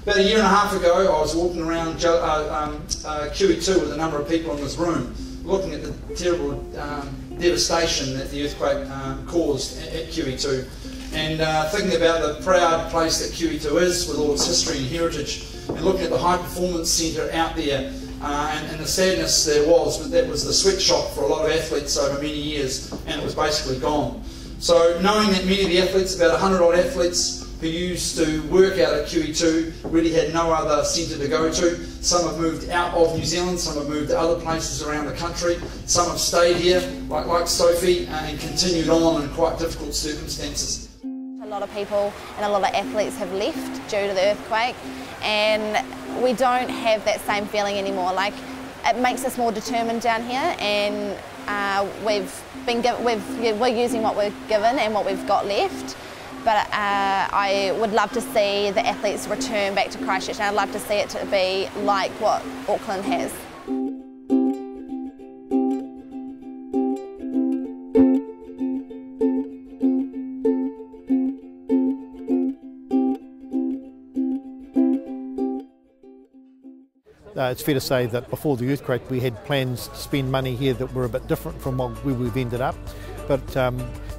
About a year and a half ago, I was walking around QEII with a number of people in this room, looking at the terrible devastation that the earthquake caused at QEII, and thinking about the proud place that QEII is with all its history and heritage, and looking at the high performance centre out there, and the sadness there was, but that was the sweatshop for a lot of athletes over many years, and it was basically gone. So knowing that many of the athletes, about 100 odd athletes who used to work out at QEII, really had no other centre to go to. Some have moved out of New Zealand, some have moved to other places around the country, some have stayed here, like Sophie, and continued on in quite difficult circumstances. A lot of people and a lot of athletes have left due to the earthquake, and we don't have that same feeling anymore. Like, it makes us more determined down here, and we're using what we're given and what we've got left. But I would love to see the athletes return back to Christchurch, and I'd love to see it to be like what Auckland has. It's fair to say that before the earthquake we had plans to spend money here that were a bit different from where we've ended up. But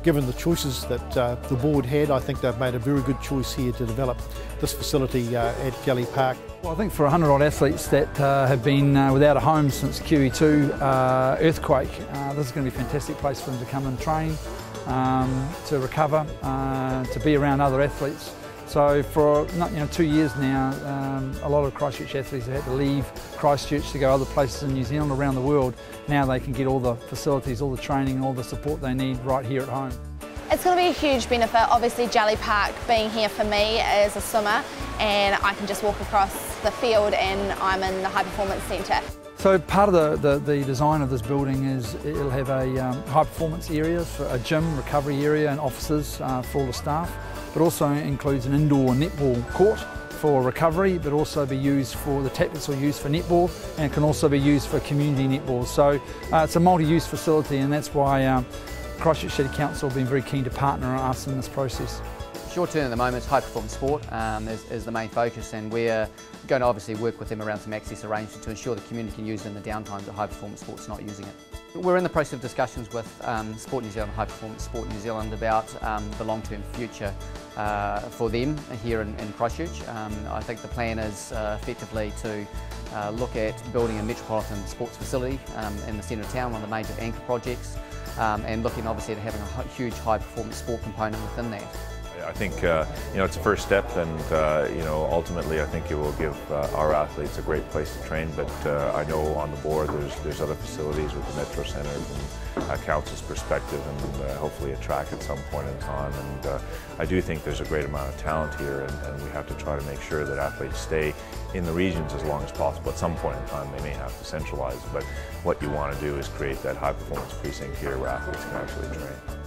given the choices that the board had, I think they've made a very good choice here to develop this facility at Jellie Park. Well, I think for 100 odd athletes that have been without a home since QE2 earthquake, this is going to be a fantastic place for them to come and train, to recover, to be around other athletes. So for 2 years now, a lot of Christchurch athletes have had to leave Christchurch to go other places in New Zealand, around the world. Now they can get all the facilities, all the training, all the support they need right here at home. It's going to be a huge benefit. Obviously Jellie Park being here for me as a swimmer, and I can just walk across the field and I'm in the high performance centre. So part of the design of this building is it'll have a high performance area, for a gym, recovery area and offices for all the staff. But also includes an indoor netball court for recovery, but also be used for the tablets are used for netball, and it can also be used for community netball. So it's a multi-use facility, and that's why Christchurch City Council have been very keen to partner on us in this process. Short term at the moment, high performance sport is the main focus, and we're going to obviously work with them around some access arrangements to ensure the community can use it in the downtime that high performance sport's not using it. We're in the process of discussions with Sport New Zealand, High Performance Sport New Zealand, about the long-term future for them here in Christchurch. I think the plan is effectively to look at building a metropolitan sports facility in the centre of town, one of the major anchor projects, and looking obviously at having a huge high performance sport component within that. I think it's a first step, and ultimately I think it will give our athletes a great place to train. But I know on the board there's other facilities with the Metro Centre from a council's perspective, and hopefully a track at some point in time. And I do think there's a great amount of talent here, and we have to try to make sure that athletes stay in the regions as long as possible. At some point in time they may have to centralise, but what you want to do is create that high performance precinct here where athletes can actually train.